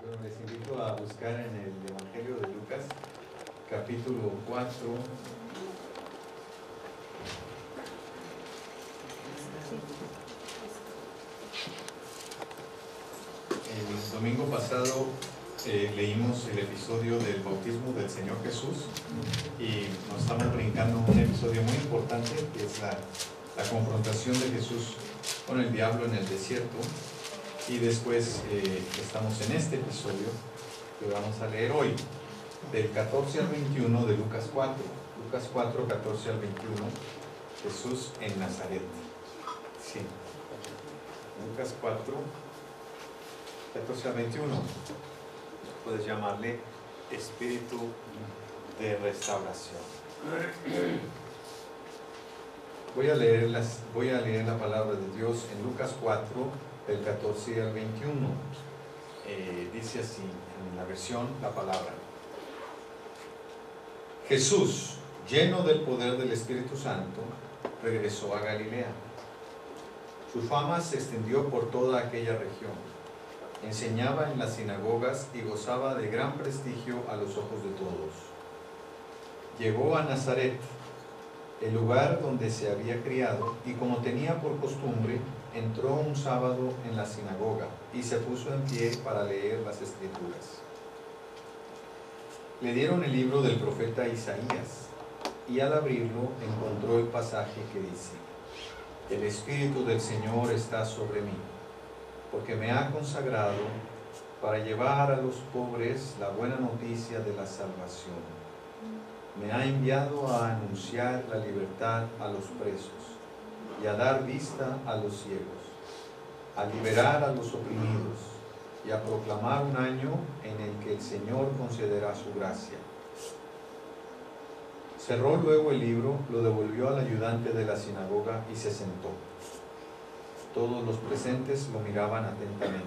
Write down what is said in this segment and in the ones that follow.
Bueno, les invito a buscar en el Evangelio de Lucas, capítulo 4. El domingo pasado leímos el episodio del bautismo del Señor Jesús y nos estamos brincando un episodio muy importante, que es la confrontación de Jesús con el diablo en el desierto. Y después estamos en este episodio que vamos a leer hoy, del 14 al 21 de Lucas 4. Lucas 4, 14 al 21, Jesús en Nazaret. Sí. Lucas 4, 14 al 21. Puedes llamarle espíritu de restauración. Voy a leer la palabra de Dios en Lucas 4, del 14 al 21. Dice así en la versión La Palabra: Jesús, lleno del poder del Espíritu Santo, regresó a Galilea. Su fama se extendió por toda aquella región. Enseñaba en las sinagogas y gozaba de gran prestigio a los ojos de todos. Llegó a Nazaret, el lugar donde se había criado, y como tenía por costumbre, entró un sábado en la sinagoga y se puso en pie para leer las Escrituras. Le dieron el libro del profeta Isaías y al abrirlo encontró el pasaje que dice: El Espíritu del Señor está sobre mí, porque me ha consagrado para llevar a los pobres la buena noticia de la salvación. Me ha enviado a anunciar la libertad a los presos y a dar vista a los ciegos, a liberar a los oprimidos y a proclamar un año en el que el Señor concederá su gracia. Cerró luego el libro, lo devolvió al ayudante de la sinagoga y se sentó. Todos los presentes lo miraban atentamente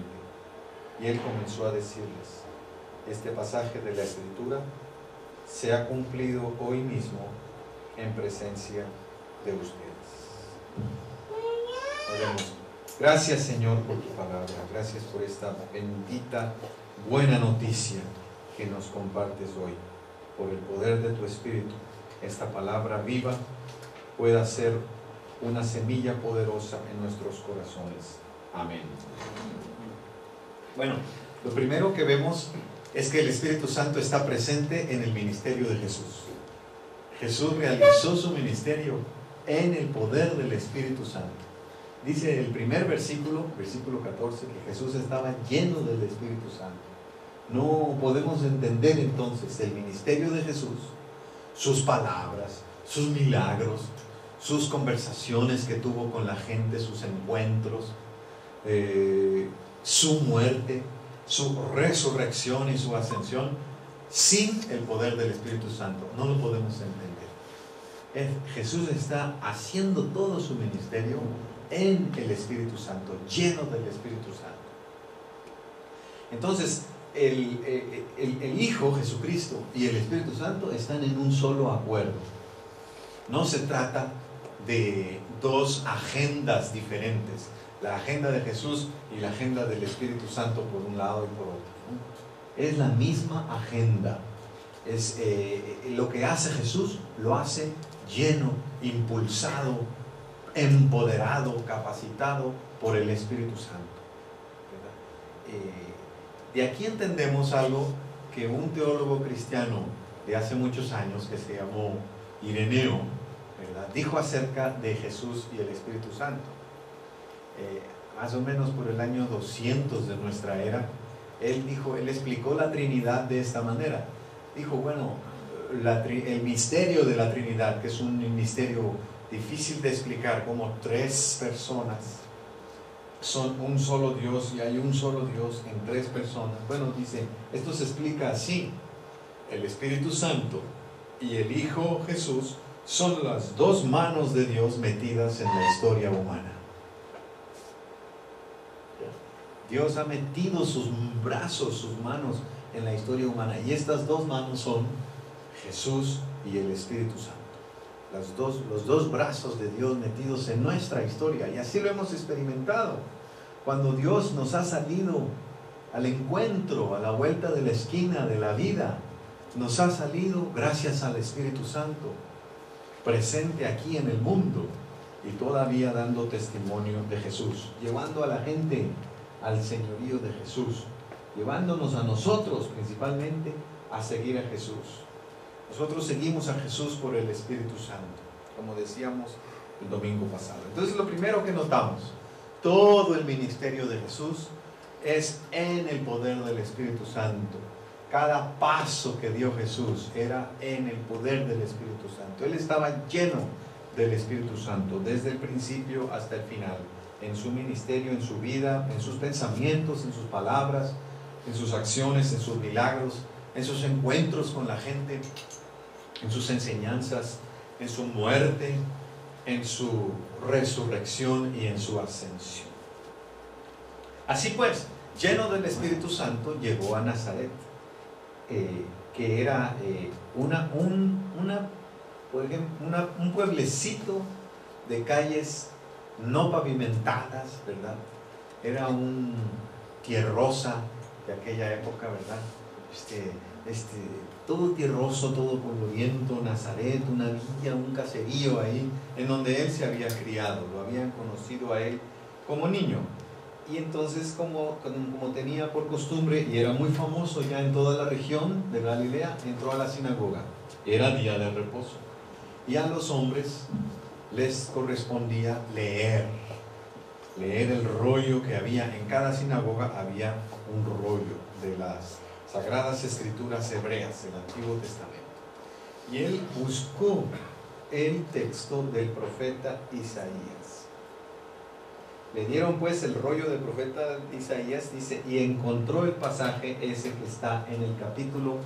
y él comenzó a decirles: Este pasaje de la Escritura se ha cumplido hoy mismo en presencia de ustedes. Oremos. Gracias, Señor, por tu palabra. Gracias por esta bendita, buena noticia que nos compartes hoy. Por el poder de tu Espíritu, esta palabra viva pueda ser una semilla poderosa en nuestros corazones. Amén. Bueno, lo primero que vemos es que el Espíritu Santo está presente en el ministerio de Jesús. Jesús realizó su ministerio en el poder del Espíritu Santo. Dice el primer versículo 14, que Jesús estaba lleno del Espíritu Santo. No podemos entender entonces el ministerio de Jesús, sus palabras, sus milagros, sus conversaciones que tuvo con la gente, sus encuentros, su muerte, su resurrección y su ascensión, sin el poder del Espíritu Santo. No lo podemos entender. Jesús está haciendo todo su ministerio en el Espíritu Santo, lleno del Espíritu Santo. Entonces, el Hijo Jesucristo y el Espíritu Santo están en un solo acuerdo. No se trata de dos agendas diferentes, la agenda de Jesús y la agenda del Espíritu Santo por un lado y por otro, ¿no? Es la misma agenda. Es lo que hace Jesús, lo hace lleno, impulsado, empoderado, capacitado por el Espíritu Santo, ¿verdad? De aquí entendemos algo que un teólogo cristiano de hace muchos años, que se llamó Ireneo, ¿verdad?, dijo acerca de Jesús y el Espíritu Santo. Más o menos por el año 200 de nuestra era, él explicó la Trinidad de esta manera. Dijo, bueno, el misterio de la Trinidad, que es un misterio difícil de explicar, como tres personas son un solo Dios y hay un solo Dios en tres personas. Bueno, dice, esto se explica así: el Espíritu Santo y el Hijo Jesús son las dos manos de Dios metidas en la historia humana. Dios ha metido sus brazos, sus manos en la historia humana, y estas dos manos son Jesús y el Espíritu Santo. Los dos brazos de Dios metidos en nuestra historia, y así lo hemos experimentado. Cuando Dios nos ha salido al encuentro, a la vuelta de la esquina de la vida, nos ha salido gracias al Espíritu Santo, presente aquí en el mundo y todavía dando testimonio de Jesús, llevando a la gente al señorío de Jesús, llevándonos a nosotros principalmente a seguir a Jesús. Nosotros seguimos a Jesús por el Espíritu Santo, como decíamos el domingo pasado. Entonces, lo primero que notamos, todo el ministerio de Jesús es en el poder del Espíritu Santo. Cada paso que dio Jesús era en el poder del Espíritu Santo. Él estaba lleno del Espíritu Santo desde el principio hasta el final, en su ministerio, en su vida, en sus pensamientos, en sus palabras, en sus acciones, en sus milagros, en sus encuentros con la gente, en sus enseñanzas, en su muerte, en su resurrección y en su ascensión. Así pues, lleno del Espíritu Santo, llegó a Nazaret, que era un pueblecito de calles no pavimentadas, ¿verdad? Era un tierrosa de aquella época, ¿verdad? Todo tierroso, todo polvoriento, Nazaret, una villa, un caserío ahí, en donde él se había criado, lo habían conocido a él como niño. Y entonces, como tenía por costumbre, y era muy famoso ya en toda la región de Galilea, entró a la sinagoga. Era día de reposo. Y a los hombres les correspondía leer el rollo que había. En cada sinagoga había un rollo de las Sagradas Escrituras hebreas, el Antiguo Testamento. Y él buscó el texto del profeta Isaías. Le dieron pues el rollo del profeta Isaías, dice, y encontró el pasaje ese que está en el capítulo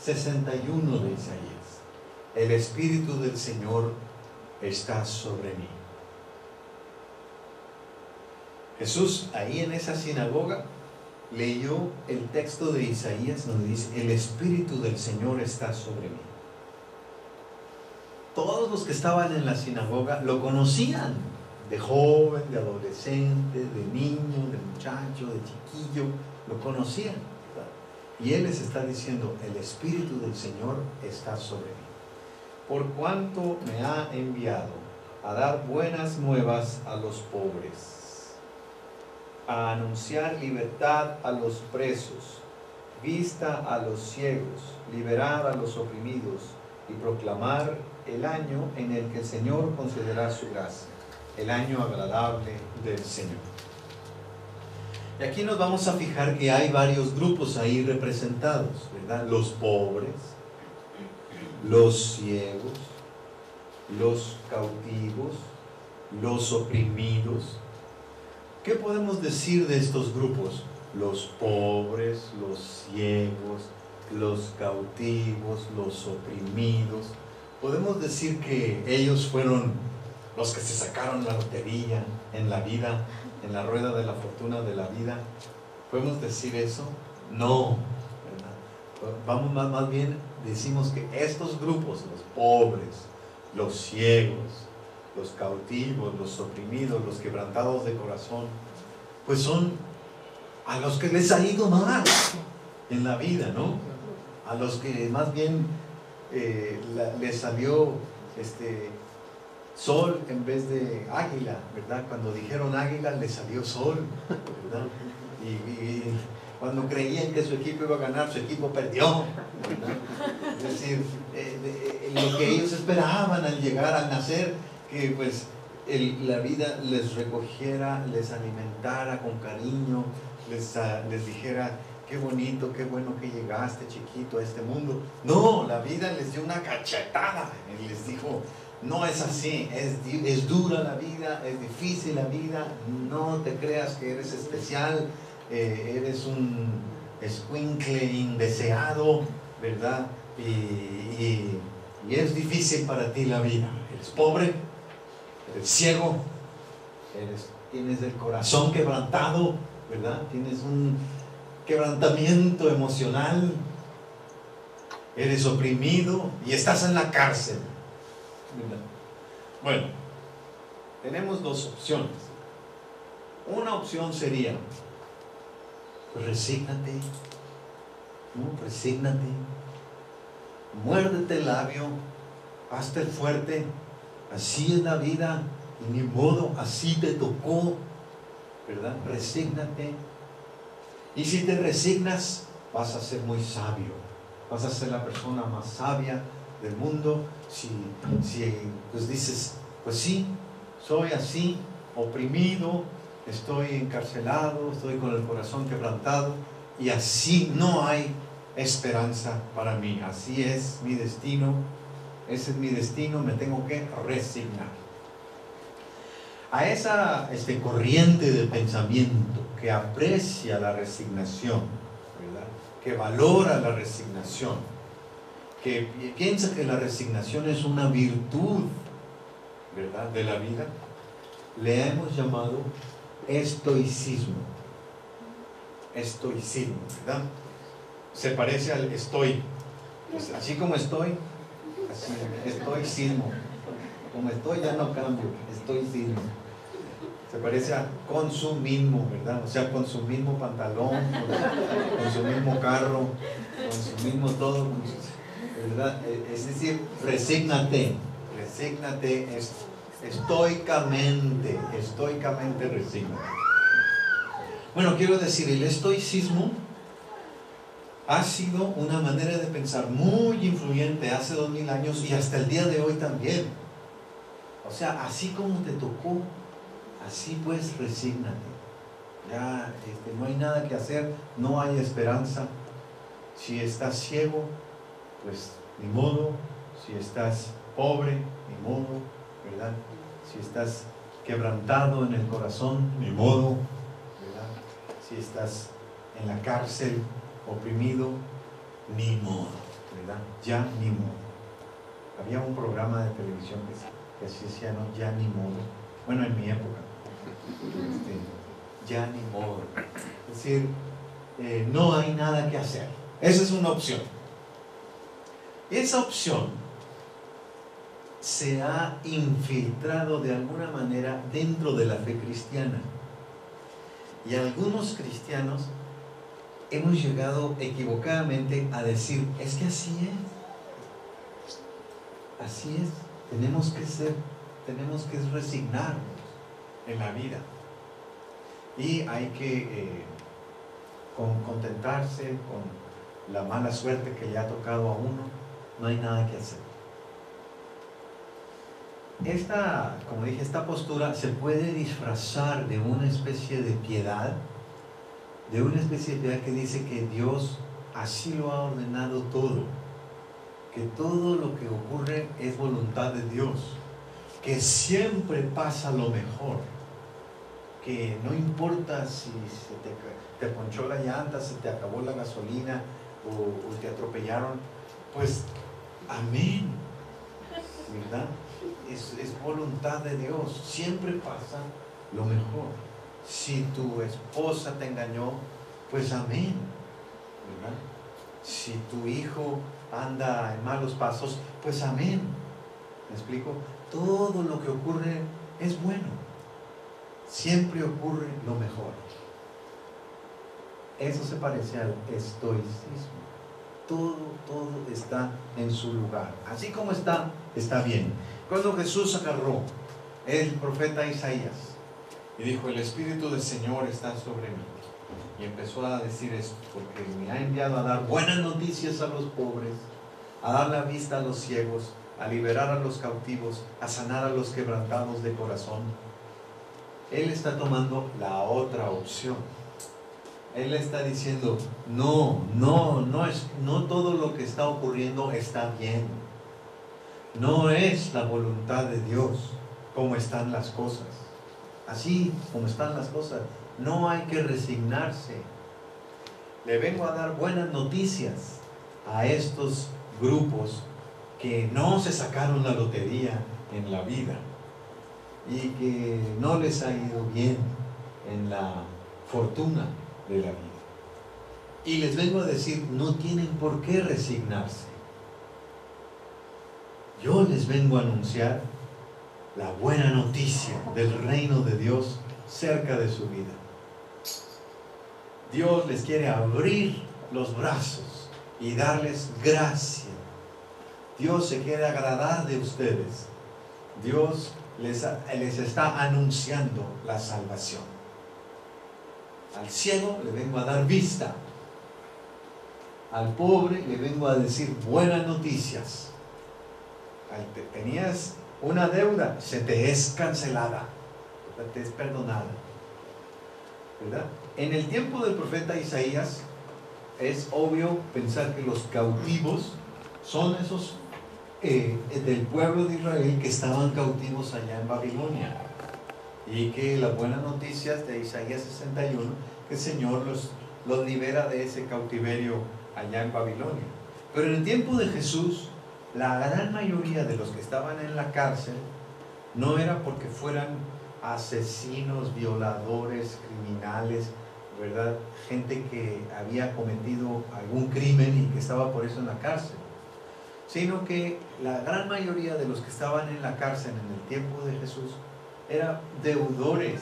61 de Isaías. El Espíritu del Señor está sobre mí. Jesús ahí en esa sinagoga leyó el texto de Isaías donde dice, el Espíritu del Señor está sobre mí. Todos los que estaban en la sinagoga lo conocían, de joven, de adolescente, de niño, de muchacho, de chiquillo, lo conocían, ¿verdad? Y él les está diciendo, el Espíritu del Señor está sobre mí, por cuanto me ha enviado a dar buenas nuevas a los pobres, a anunciar libertad a los presos, vista a los ciegos, liberar a los oprimidos y proclamar el año en el que el Señor concederá su gracia, el año agradable del Señor. Y aquí nos vamos a fijar que hay varios grupos ahí representados, ¿verdad? Los pobres, los ciegos, los cautivos, los oprimidos. ¿Qué podemos decir de estos grupos? Los pobres, los ciegos, los cautivos, los oprimidos. Podemos decir que ellos fueron los que se sacaron la lotería en la vida, en la rueda de la fortuna de la vida. ¿Podemos decir eso? No, ¿verdad? Vamos más bien, decimos que estos grupos, los pobres, los ciegos, los cautivos, los oprimidos, los quebrantados de corazón, pues son a los que les ha ido mal en la vida, ¿no? A los que más bien les salió sol en vez de águila, ¿verdad? Cuando dijeron águila les salió sol, ¿verdad? Y cuando creían que su equipo iba a ganar, su equipo perdió, ¿verdad? Es decir, lo que ellos esperaban al llegar, al nacer, que pues la vida les recogiera, les alimentara con cariño, les dijera, qué bonito, qué bueno que llegaste chiquito a este mundo. No, la vida les dio una cachetada y les dijo, no es así, es dura la vida, es difícil la vida, no te creas que eres especial, eres un escuincle indeseado, ¿verdad? Y es difícil para ti la vida. Eres pobre, eres ciego, tienes el corazón quebrantado, ¿verdad? Tienes un quebrantamiento emocional, eres oprimido y estás en la cárcel, ¿verdad? Bueno, tenemos dos opciones. Una opción sería Pues resígnate, ¿no? Resígnate, muérdete el labio, hazte el fuerte. Así es la vida, y ni modo, así te tocó, ¿verdad? Resígnate. Y si te resignas, vas a ser muy sabio, vas a ser la persona más sabia del mundo. Si pues dices, pues sí, soy así, oprimido, estoy encarcelado, estoy con el corazón quebrantado, y así no hay esperanza para mí, así es mi destino, ese es mi destino, me tengo que resignar. A esa corriente de pensamiento que aprecia la resignación, ¿verdad? Que valora la resignación, que piensa que la resignación es una virtud, ¿verdad?, de la vida, le hemos llamado estoicismo. Estoicismo, ¿verdad? Se parece al estoy. Pues así como estoy, así, estoicismo. Como estoy ya no cambio, estoicismo. Se parece a consumismo, ¿verdad? O sea, con su mismo pantalón, con su mismo carro, con su mismo todo, ¿verdad? Es decir, resígnate, estoicamente resígnate. Bueno, quiero decir, el estoicismo ha sido una manera de pensar muy influyente hace 2000 años y hasta el día de hoy también. O sea, así como te tocó, así pues resígnate. Ya no hay nada que hacer, no hay esperanza. Si estás ciego, pues ni modo. Si estás pobre, ni modo, ¿verdad? Si estás quebrantado en el corazón, ni modo, ¿verdad? Si estás en la cárcel, oprimido, ni modo, ¿verdad? Ya ni modo. Había un programa de televisión que así decía, ¿no? Ya ni modo. Bueno, en mi época. Ya ni modo. Es decir, no hay nada que hacer. Esa es una opción. Esa opción se ha infiltrado de alguna manera dentro de la fe cristiana. Y algunos cristianos hemos llegado equivocadamente a decir, es que así es. Así es. Tenemos que resignarnos en la vida. Y hay que contentarse con la mala suerte que le ha tocado a uno. No hay nada que hacer. Como dije, esta postura se puede disfrazar de una especie de piedad, que dice que Dios así lo ha ordenado todo, que todo lo que ocurre es voluntad de Dios, que siempre pasa lo mejor, que no importa si te ponchó la llanta, se te acabó la gasolina o te atropellaron, pues amén, ¿verdad? Es voluntad de Dios, siempre pasa lo mejor. Si tu esposa te engañó, pues amén, ¿verdad? Si tu hijo anda en malos pasos, pues amén. ¿Me explico? Todo lo que ocurre es bueno. Siempre ocurre lo mejor. Eso se parece al estoicismo. Todo está en su lugar. Así como está bien. Cuando Jesús agarró el profeta Isaías y dijo, el Espíritu del Señor está sobre mí, y empezó a decir esto, porque me ha enviado a dar buenas noticias a los pobres, a dar la vista a los ciegos, a liberar a los cautivos, a sanar a los quebrantados de corazón. Él está tomando la otra opción. Él está diciendo, no todo lo que está ocurriendo está bien. No es la voluntad de Dios como están las cosas. Así como están las cosas, no hay que resignarse. Le vengo a dar buenas noticias a estos grupos que no se sacaron la lotería en la vida y que no les ha ido bien en la fortuna de la vida. Y les vengo a decir, no tienen por qué resignarse. Yo les vengo a anunciar la buena noticia del reino de Dios cerca de su vida. Dios les quiere abrir los brazos y darles gracia. Dios se quiere agradar de ustedes. Dios les está anunciando la salvación. Al ciego le vengo a dar vista. Al pobre le vengo a decir buenas noticias. Tenías una deuda, se te es cancelada, te es perdonada, ¿verdad? En el tiempo del profeta Isaías es obvio pensar que los cautivos son esos del pueblo de Israel que estaban cautivos allá en Babilonia, y que las buenas noticias de Isaías 61, que el Señor los libera de ese cautiverio allá en Babilonia. Pero en el tiempo de Jesús, la gran mayoría de los que estaban en la cárcel no era porque fueran asesinos, violadores, criminales, ¿verdad? Gente que había cometido algún crimen y que estaba por eso en la cárcel, sino que la gran mayoría de los que estaban en la cárcel en el tiempo de Jesús eran deudores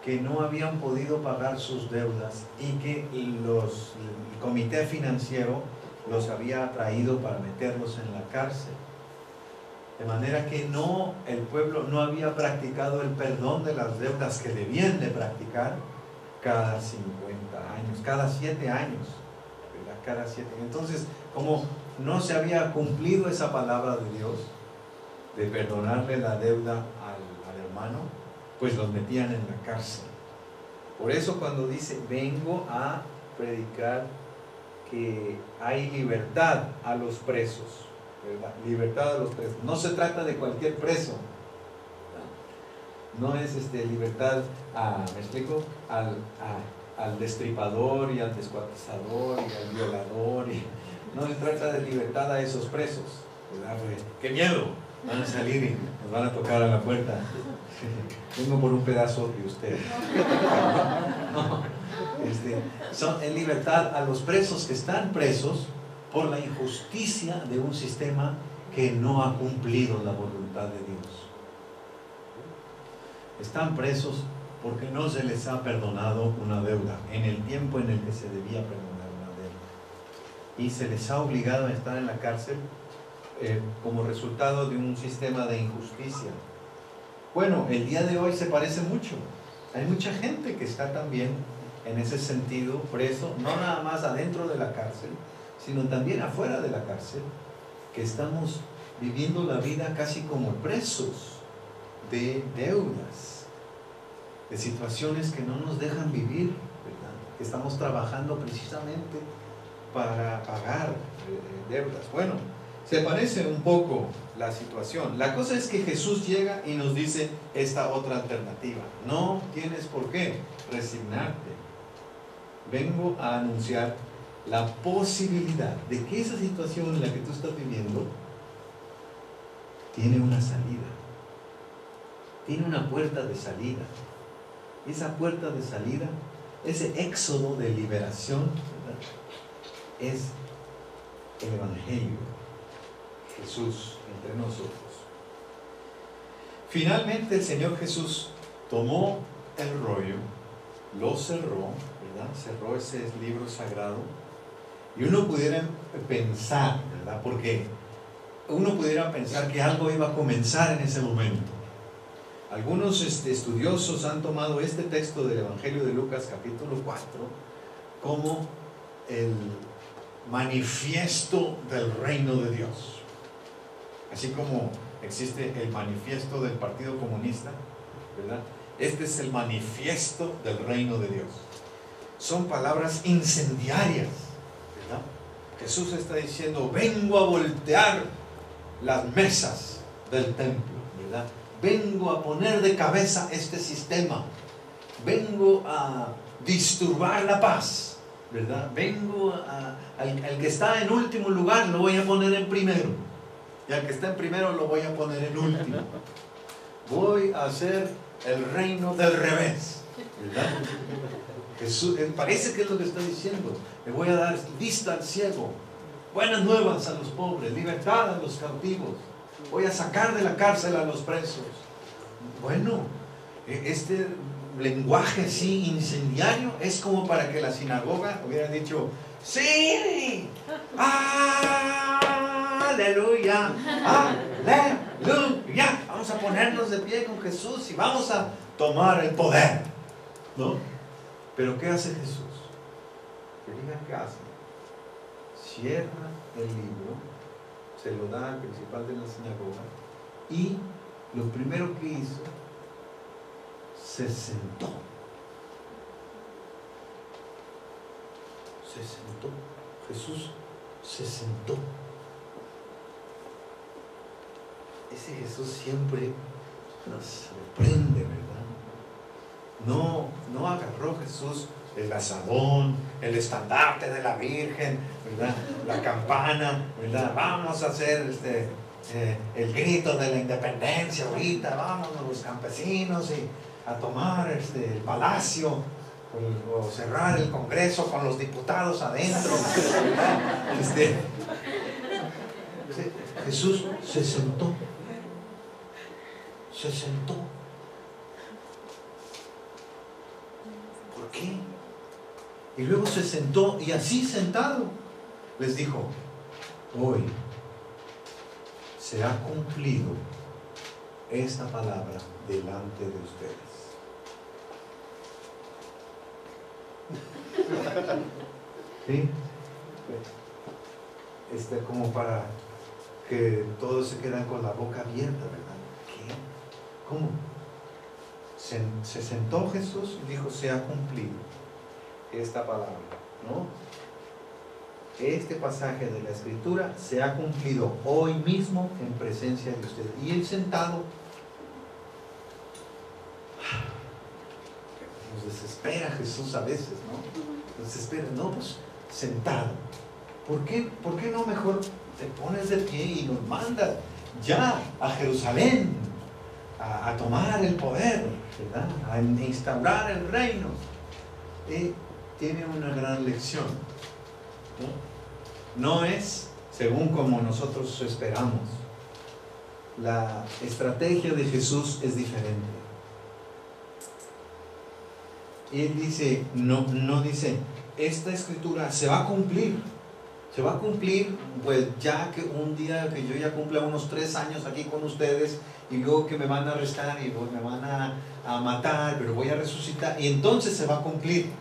que no habían podido pagar sus deudas y que el comité financiero los había traído para meterlos en la cárcel. De manera que el pueblo no había practicado el perdón de las deudas que debían de practicar cada 50 años, cada 7 años, ¿verdad? Cada 7. Entonces, como no se había cumplido esa palabra de Dios de perdonarle la deuda al hermano, pues los metían en la cárcel. Por eso cuando dice, vengo a predicar que hay libertad a los presos, ¿verdad? Libertad a los presos. No se trata de cualquier preso. No es libertad, ¿me explico? Al destripador y al descuartizador y al violador. No se trata de libertad a esos presos, ¿verdad? ¡Qué miedo! Van a salir y nos van a tocar a la puerta. Vengo por un pedazo de usted. No. Son en libertad a los presos que están presos por la injusticia de un sistema que no ha cumplido la voluntad de Dios. Están presos porque no se les ha perdonado una deuda en el tiempo en el que se debía perdonar una deuda, y se les ha obligado a estar en la cárcel como resultado de un sistema de injusticia. Bueno, el día de hoy se parece mucho. Hay mucha gente que está también en ese sentido preso, no nada más adentro de la cárcel, sino también afuera de la cárcel, que estamos viviendo la vida casi como presos de deudas, de situaciones que no nos dejan vivir, ¿verdad? Que estamos trabajando precisamente para pagar deudas. Bueno, se parece un poco la situación. La cosa es que Jesús llega y nos dice esta otra alternativa. No tienes por qué resignarte. Vengo a anunciar la posibilidad de que esa situación en la que tú estás viviendo tiene una salida. Tiene una puerta de salida. Esa puerta de salida, ese éxodo de liberación, ¿verdad? Es el Evangelio. Jesús entre nosotros. Finalmente el Señor Jesús tomó el rollo, lo cerró, ¿verdad? Cerró ese libro sagrado, y uno pudiera pensar, ¿verdad? Porque uno pudiera pensar que algo iba a comenzar en ese momento. Algunos estudiosos han tomado este texto del Evangelio de Lucas capítulo 4 como el manifiesto del reino de Dios. Así como existe el manifiesto del Partido Comunista, ¿verdad? Este es el manifiesto del reino de Dios. Son palabras incendiarias, ¿verdad? Jesús está diciendo, vengo a voltear las mesas del templo, ¿verdad? Vengo a poner de cabeza este sistema. Vengo a disturbar la paz, ¿verdad? Vengo al que está en último lugar lo voy a poner en primero. Y al que está en primero lo voy a poner en último. Voy a hacer el reino del revés, ¿verdad? Jesús, parece que es lo que está diciendo. Le voy a dar vista al ciego, buenas nuevas a los pobres, libertad a los cautivos. Voy a sacar de la cárcel a los presos. Bueno, este lenguaje así incendiario es como para que la sinagoga hubiera dicho: ¡sí! ¡Aleluya! ¡Aleluya! Vamos a ponernos de pie con Jesús y vamos a tomar el poder, ¿no? Pero ¿qué hace Jesús? Que digan qué hace. Cierra el libro, se lo da al principal de la sinagoga y lo primero que hizo, se sentó. Se sentó. Jesús se sentó. Ese Jesús siempre nos sorprende, ¿verdad? No agarró Jesús el asadón, el estandarte de la Virgen, ¿verdad? La campana, ¿verdad? Vamos a hacer el grito de la independencia ahorita, vámonos los campesinos y a tomar el palacio o cerrar el Congreso con los diputados adentro. Jesús se sentó. Se sentó. ¿Por qué? Y luego se sentó y así sentado les dijo: hoy se ha cumplido esta palabra delante de ustedes. ¿Sí? Como para que todos se quedan con la boca abierta, ¿verdad? ¿Qué? ¿Cómo? Se sentó Jesús y dijo: se ha cumplido esta palabra, ¿no? Este pasaje de la Escritura se ha cumplido hoy mismo en presencia de ustedes. Y él sentado, nos desespera Jesús a veces, ¿no? Nos desespera, no, pues sentado. ¿Por qué no mejor te pones de pie y nos mandas ya a Jerusalén a tomar el poder, ¿verdad? A instaurar el reino? Tiene una gran lección, ¿no? No es según como nosotros esperamos. La estrategia de Jesús es diferente. Él dice, no dice, esta escritura se va a cumplir. Se va a cumplir, pues ya que un día que yo ya cumpla unos 3 años aquí con ustedes, y luego que me van a arrestar y luego me van a matar, pero voy a resucitar, y entonces se va a cumplir,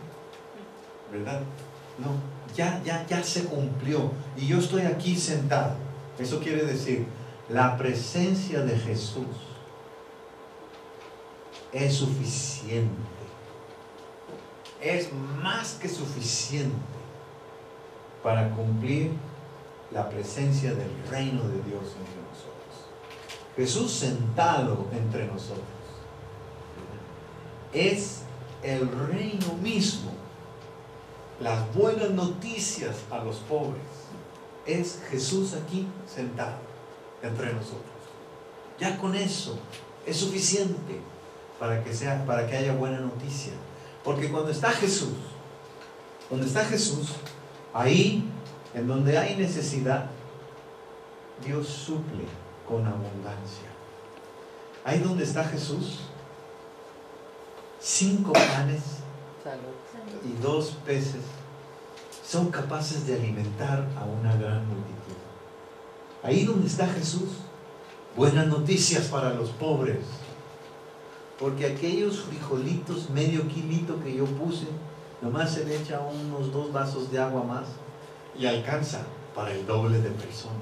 ¿verdad? No, ya se cumplió, y yo estoy aquí sentado. Eso quiere decir, la presencia de Jesús es suficiente, es más que suficiente para cumplir la presencia del reino de Dios entre nosotros. Jesús sentado entre nosotros es el reino mismo, las buenas noticias a los pobres. Es Jesús aquí sentado entre nosotros. Ya con eso es suficiente para que haya buena noticia. Porque cuando está Jesús, ahí, en donde hay necesidad, Dios suple con abundancia. Ahí donde está Jesús, 5 panes y 2 peces son capaces de alimentar a una gran multitud. Ahí donde está Jesús, buenas noticias para los pobres. Porque aquellos frijolitos, medio kilito que yo puse, nomás se le echa unos 2 vasos de agua más y alcanza para el doble de personas,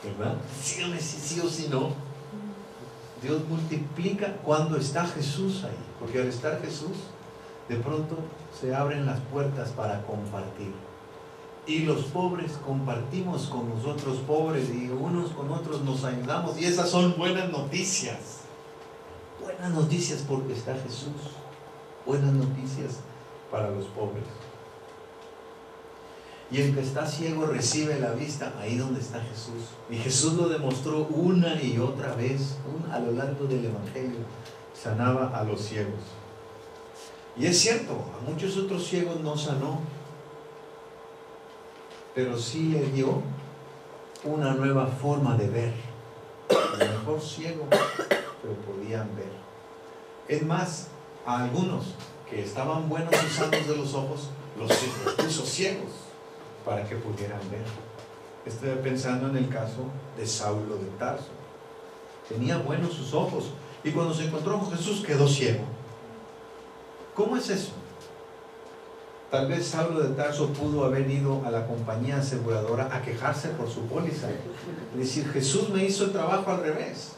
¿verdad? Sí o sí no. Dios multiplica cuando está Jesús ahí, porque al estar Jesús, de pronto se abren las puertas para compartir. Y los pobres compartimos con los otros pobres, y unos con otros nos ayudamos, y esas son buenas noticias. Buenas noticias porque está Jesús. Buenas noticias para los pobres. Y el que está ciego recibe la vista ahí donde está Jesús. Y Jesús lo demostró una y otra vez a lo largo del Evangelio. Sanaba a los ciegos. Y es cierto, a muchos otros ciegos no sanó, pero sí le dio una nueva forma de ver. A lo mejor ciego, pero podían ver. Es más, a algunos que estaban buenos y sanos de los ojos, los puso ciegos para que pudieran ver. Estoy pensando en el caso de Saulo de Tarso. Tenía buenos sus ojos y cuando se encontró con Jesús quedó ciego. ¿Cómo es eso? Tal vez Saulo de Tarso pudo haber ido a la compañía aseguradora a quejarse por su póliza. Es decir, Jesús me hizo el trabajo al revés.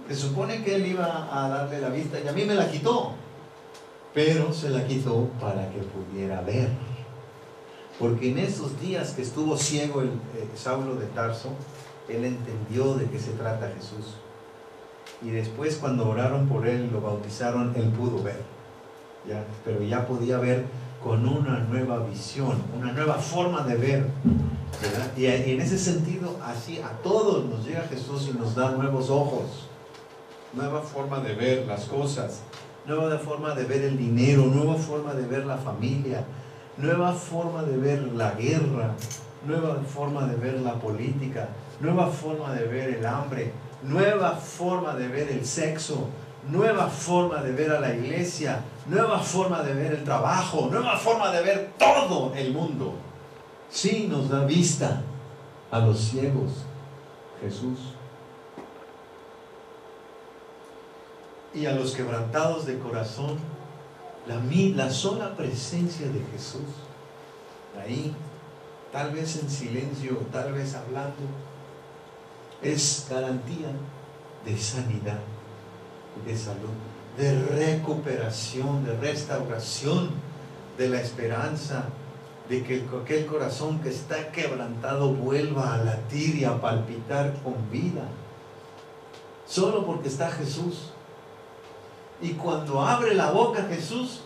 Se supone que él iba a darle la vista y a mí me la quitó. Pero se la quitó para que pudiera ver. Porque en esos días que estuvo ciego Saulo de Tarso, él entendió de qué se trata Jesús. Y después cuando oraron por él, lo bautizaron, él pudo ver. ¿Ya? Pero ya podía ver con una nueva visión, una nueva forma de ver, ¿verdad? Y en ese sentido, así a todos nos llega Jesús y nos da nuevos ojos, nueva forma de ver las cosas, nueva forma de ver el dinero, nueva forma de ver la familia, nueva forma de ver la guerra, nueva forma de ver la política, nueva forma de ver el hambre, nueva forma de ver el sexo, nueva forma de ver a la iglesia, nueva forma de ver el trabajo, nueva forma de ver todo el mundo. Sí, nos da vista a los ciegos Jesús. Y a los quebrantados de corazón, la sola presencia de Jesús, ahí, tal vez en silencio, tal vez hablando, es garantía de sanidad, de salud, de recuperación, de restauración, de la esperanza, de que aquel corazón que está quebrantado vuelva a latir y a palpitar con vida, solo porque está Jesús. Y cuando abre la boca Jesús,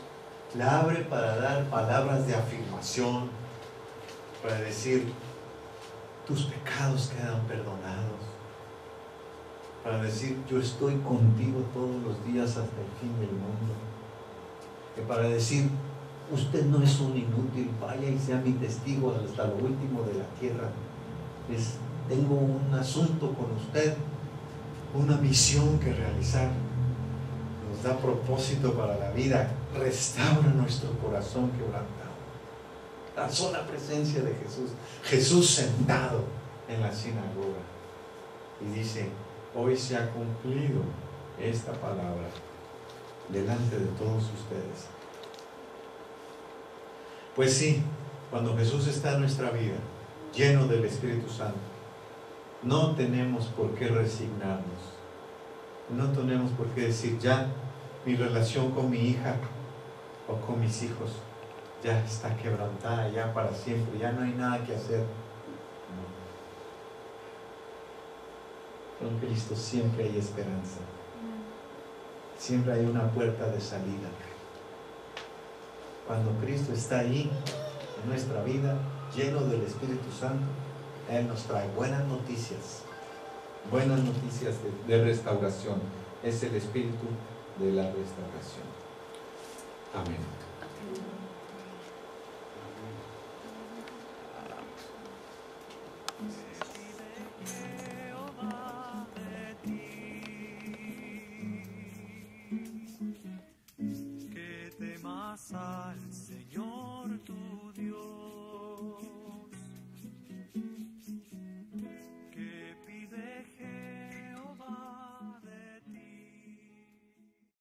la abre para dar palabras de afirmación, para decir, tus pecados quedan perdonados, para decir, yo estoy contigo todos los días hasta el fin del mundo, y para decir, usted no es un inútil, vaya y sea mi testigo hasta lo último de la tierra. Tengo un asunto con usted, una misión que realizar. Nos da propósito para la vida, restaura nuestro corazón quebrantado. La sola presencia de Jesús, Jesús sentado en la sinagoga, y dice, hoy se ha cumplido esta palabra delante de todos ustedes. Pues sí, cuando Jesús está en nuestra vida, lleno del Espíritu Santo, no tenemos por qué resignarnos. No tenemos por qué decir, ya mi relación con mi hija o con mis hijos ya está quebrantada, ya para siempre, ya no hay nada que hacer. No. Con Cristo siempre hay esperanza. Siempre hay una puerta de salida. Cuando Cristo está ahí en nuestra vida, lleno del Espíritu Santo, Él nos trae buenas noticias de restauración. Es el Espíritu de la restauración. Amén. Que temas al Señor tu Dios.